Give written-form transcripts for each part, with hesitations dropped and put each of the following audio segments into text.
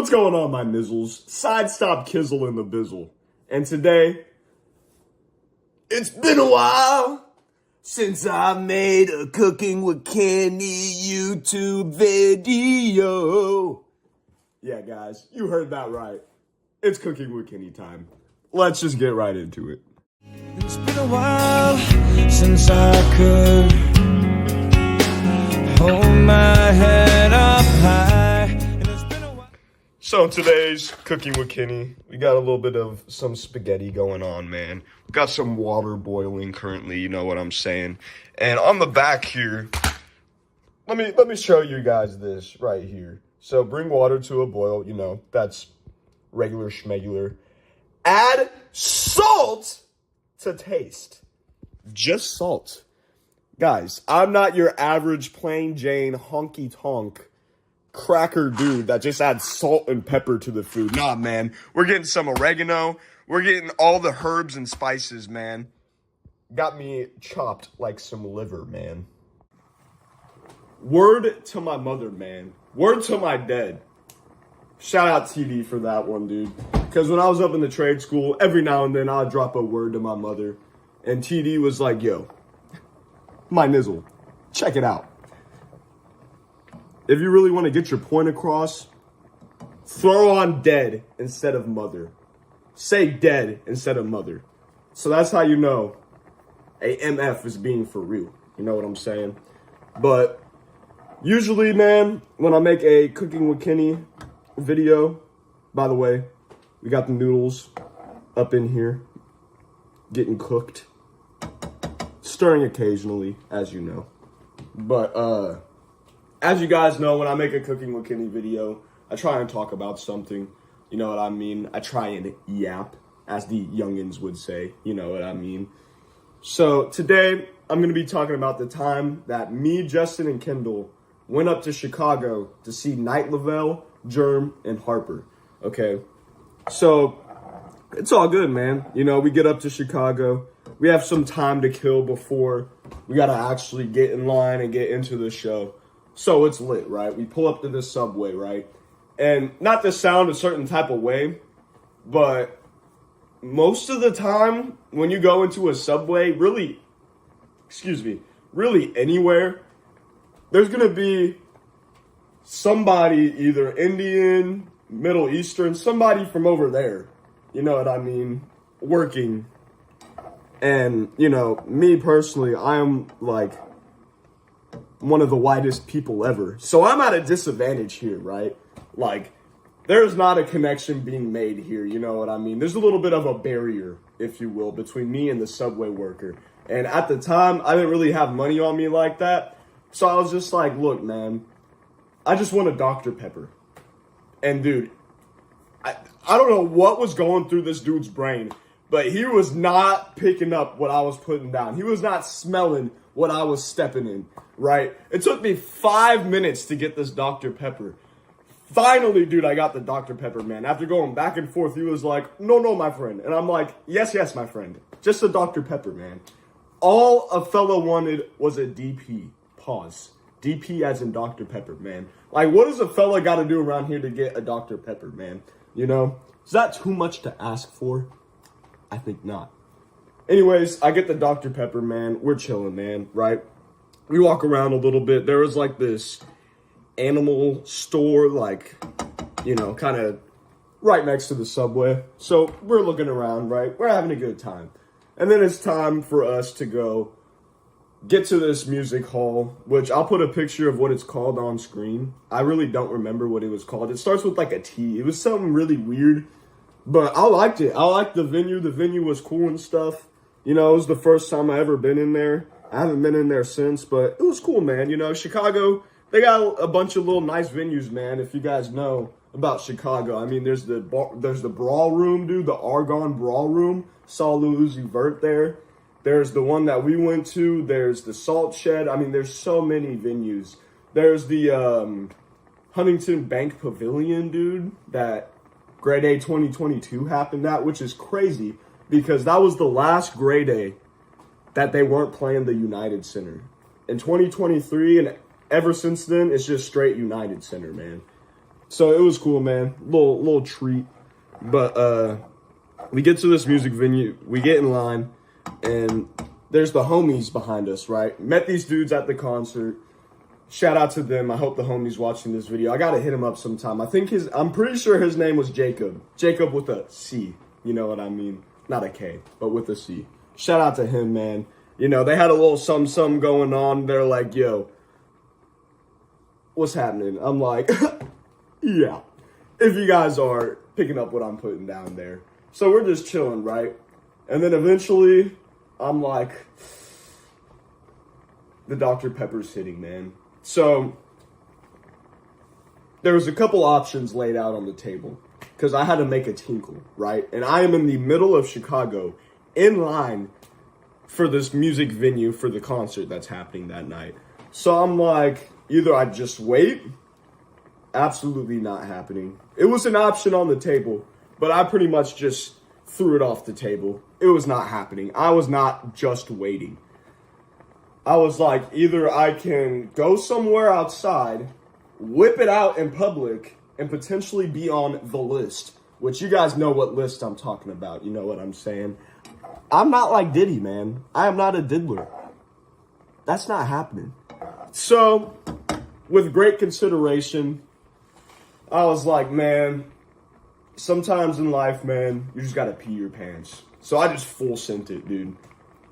What's going on, my nizzles? Sidestop Kizzle in the Bizzle. And today, it's been a while since I made a Cooking with Kenny YouTube video. Yeah, guys, you heard that right. It's Cooking with Kenny time. Let's just get right into it. It's been a while since I could hold my head up high. And it's been a while. So today's Cooking with Kenny, we got a little bit of some spaghetti going on, man. We got some water boiling currently, you know what I'm saying. And on the back here, let me show you guys this right here. So bring water to a boil, you know, that's regular schmegular. Add salt to taste. Just salt. Guys, I'm not your average plain Jane honky tonk cracker dude that just adds salt and pepper to the food. Nah, man. We're getting some oregano. We're getting all the herbs and spices, man. Got me chopped like some liver, man. Word to my mother, man. Word to my dad. Shout out TD for that one, dude. Because when I was up in the trade school, every now and then I'd drop a word to my mother. And TD was like, yo, my nizzle, check it out. If you really want to get your point across, throw on dead instead of mother. Say dead instead of mother. So that's how you know a MF is being for real. You know what I'm saying? But usually, man, when I make a Cooking with Kenny video, by the way, we got the noodles up in here getting cooked, stirring occasionally, as you know. But as you guys know, when I make a Cooking with Kenny video, I try and talk about something. You know what I mean? I try and yap, as the youngins would say. You know what I mean? So today, I'm going to be talking about the time that me, Justin, and Kendall went up to Chicago to see Night Lavelle, Germ, and Harper. Okay? So, it's all good, man. You know, we get up to Chicago. We have some time to kill before we got to actually get in line and get into the show. So, it's lit, right? We pull up to the subway, right? And not to sound a certain type of way, but most of the time when you go into a subway, really anywhere, there's going to be somebody, either Indian, Middle Eastern, somebody from over there, you know what I mean, working. And, you know, me personally, I'm like one of the whitest people ever. So I'm at a disadvantage here, right? Like, there's not a connection being made here, you know what I mean? There's a little bit of a barrier, if you will, between me and the subway worker. And at the time, I didn't really have money on me like that. So I was just like, look, man, I just want a Dr. Pepper. And dude, I don't know what was going through this dude's brain, but he was not picking up what I was putting down. He was not smelling what I was stepping in, right? It took me 5 minutes to get this Dr. Pepper. Finally, dude, I got the Dr. Pepper, man. After going back and forth, he was like, no, my friend. And I'm like, yes, my friend. Just a Dr. Pepper, man. All a fella wanted was a DP. Pause. DP as in Dr. Pepper, man. Like, what does a fella got to do around here to get a Dr. Pepper, man? You know? Is that too much to ask for? I think not. Anyways, I get the Dr. Pepper, man. We're chilling, man, right? We walk around a little bit. There was like this animal store, like, you know, kind of right next to the subway. So we're looking around, right? We're having a good time. And then it's time for us to go get to this music hall, which I'll put a picture of what it's called on screen. I really don't remember what it was called. It starts with like a T. It was something really weird, but I liked it. I liked the venue. The venue was cool and stuff. You know, it was the first time I ever been in there. I haven't been in there since, but it was cool, man. You know, Chicago, they got a bunch of little nice venues, man, if you guys know about Chicago. I mean, there's the Brawl Room, dude, the Argonne Brawl Room. Saw Lil Uzi Vert there. There's the one that we went to. There's the Salt Shed. I mean, there's so many venues. There's the Huntington Bank Pavilion, dude, that Grade A 2022 happened at, which is crazy because that was the last Grade A that they weren't playing the United Center. In 2023 and ever since then, it's just straight United Center, man. So it was cool, man. Little treat. But we get to this music venue, we get in line, and there's the homies behind us, right? Met these dudes at the concert. Shout out to them. I hope the homie's watching this video. I gotta hit him up sometime. I'm pretty sure his name was Jacob. Jacob with a C. You know what I mean? Not a K, but with a C. Shout out to him, man. You know, they had a little something going on. They're like, yo, what's happening? I'm like, yeah. If you guys are picking up what I'm putting down there. So we're just chilling, right? And then eventually, I'm like, the Dr. Pepper's hitting, man. So, there was a couple options laid out on the table. Because I had to make a tinkle, right? And I am in the middle of Chicago, in line for this music venue for the concert that's happening that night. So I'm like, either I just wait, absolutely not happening. It was an option on the table, but I pretty much just threw it off the table. It was not happening. I was not just waiting. I was like, either I can go somewhere outside, whip it out in public, and potentially be on the list, which you guys know what list I'm talking about. You know what I'm saying? I'm not like Diddy, man. I am not a diddler. That's not happening. So, with great consideration, I was like, man, sometimes in life, man, you just gotta pee your pants. So I just full sent it, dude.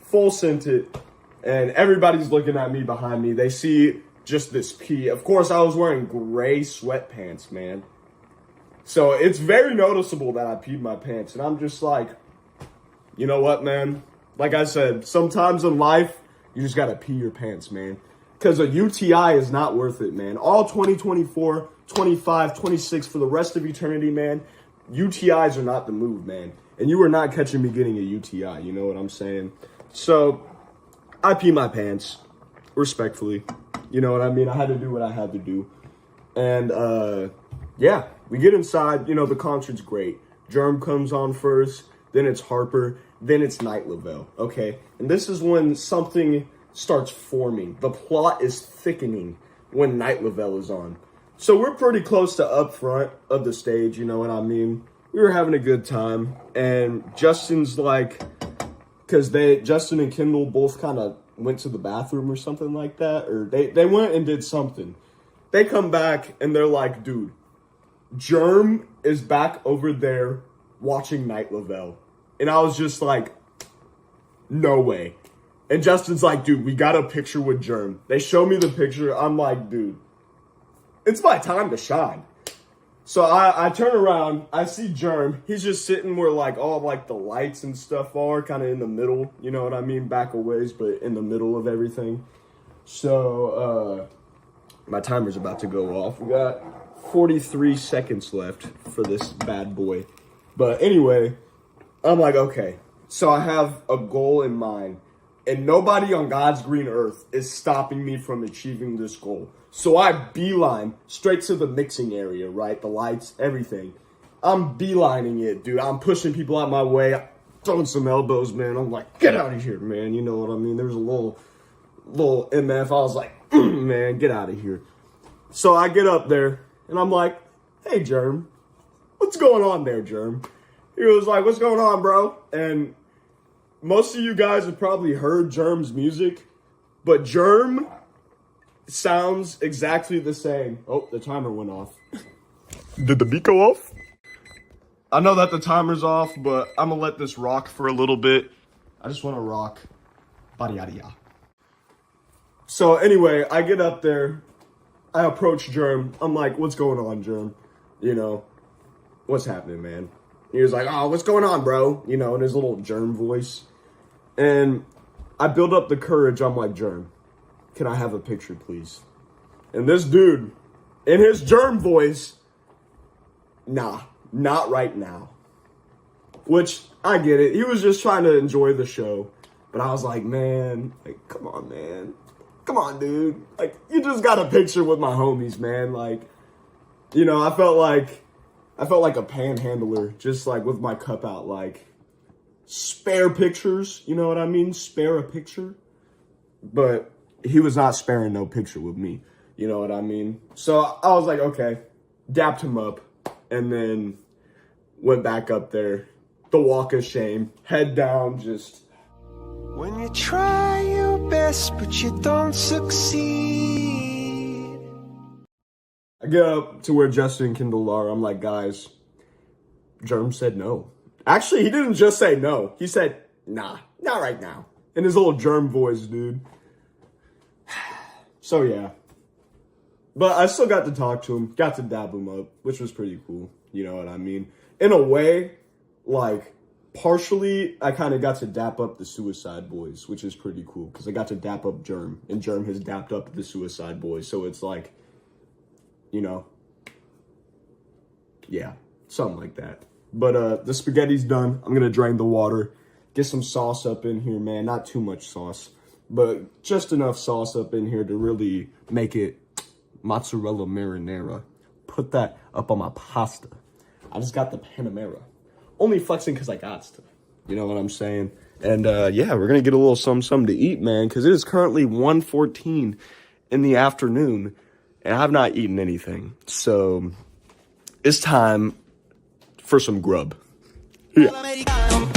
Full sent it. And everybody's looking at me behind me. They see just this pee. Of course, I was wearing gray sweatpants, man. So it's very noticeable that I peed my pants. And I'm just like, you know what, man? Like I said, sometimes in life, you just gotta pee your pants, man. Because a UTI is not worth it, man. All 2024, 25, 26, for the rest of eternity, man, UTIs are not the move, man. And you are not catching me getting a UTI, you know what I'm saying? So, I pee my pants, respectfully. You know what I mean? I had to do what I had to do. And, yeah, we get inside. You know, the concert's great. Germ comes on first, then it's Harper, then it's Night Lavelle, okay? And this is when something starts forming. The plot is thickening when Night Lavelle is on. So we're pretty close to up front of the stage, you know what I mean? We were having a good time. And Justin's like, because Justin and Kendall both kind of went to the bathroom or something like that. Or they went and did something. They come back and they're like, dude, Germ is back over there watching Night Lavelle. And I was just like, no way. And Justin's like, dude, we got a picture with Germ. They show me the picture. I'm like, dude, it's my time to shine. So I turn around, I see Germ. He's just sitting where like all like the lights and stuff are, kind of in the middle. You know what I mean? Back a ways, but in the middle of everything. So my timer's about to go off. We got 43 seconds left for this bad boy. But anyway, I'm like, okay. So I have a goal in mind. And nobody on God's green earth is stopping me from achieving this goal. So I beeline straight to the mixing area, right? The lights, everything. I'm beelining it, dude. I'm pushing people out my way, throwing some elbows, man. I'm like, get out of here, man. You know what I mean? There was a little MF. I was like, man, get out of here. So I get up there, and I'm like, hey, Germ. What's going on there, Germ? He was like, what's going on, bro? And most of you guys have probably heard Germ's music, but Germ sounds exactly the same. Oh, the timer went off. Did the beat go off? I know that the timer's off, but I'm gonna let this rock for a little bit. I just want to rock. Ba-di-ya-di-ya. So anyway, I get up there. I approach Germ. I'm like, what's going on, Germ? You know, what's happening, man? He was like, oh, what's going on, bro? You know, in his little Germ voice. And I build up the courage. I'm like, Germ, can I have a picture, please? And this dude, in his Germ voice, nah, not right now. Which, I get it. He was just trying to enjoy the show. But I was like, man, like, come on, man. Come on, dude. Like, you just got a picture with my homies, man. Like, you know, I felt like a panhandler, just like with my cup out, like, spare pictures, you know what I mean? Spare a picture. But he was not sparing no picture with me, you know what I mean? So I was like, okay, dapped him up, and then went back up there. The walk of shame, head down, just. When you try your best, but you don't succeed. I get up to where Justin and Kendall are. I'm like, guys, Germ said no. Actually, he didn't just say no. He said, nah, not right now. In his little Germ voice, dude. So, yeah. But I still got to talk to him, got to dab him up, which was pretty cool. You know what I mean? In a way, like, partially, I kind of got to dap up the Suicide Boys, which is pretty cool, because I got to dap up Germ, and Germ has dapped up the Suicide Boys, so it's like, you know, yeah, something like that. But the spaghetti's done. I'm going to drain the water, get some sauce up in here, man. Not too much sauce, but just enough sauce up in here to really make it mozzarella marinara. Put that up on my pasta. I just got the Panamera. Only flexing because I got to. You know what I'm saying? And, yeah, we're going to get a little something to eat, man, because it is currently 1:14 in the afternoon, and I've not eaten anything. So it's time for some grub. Yeah. Americano.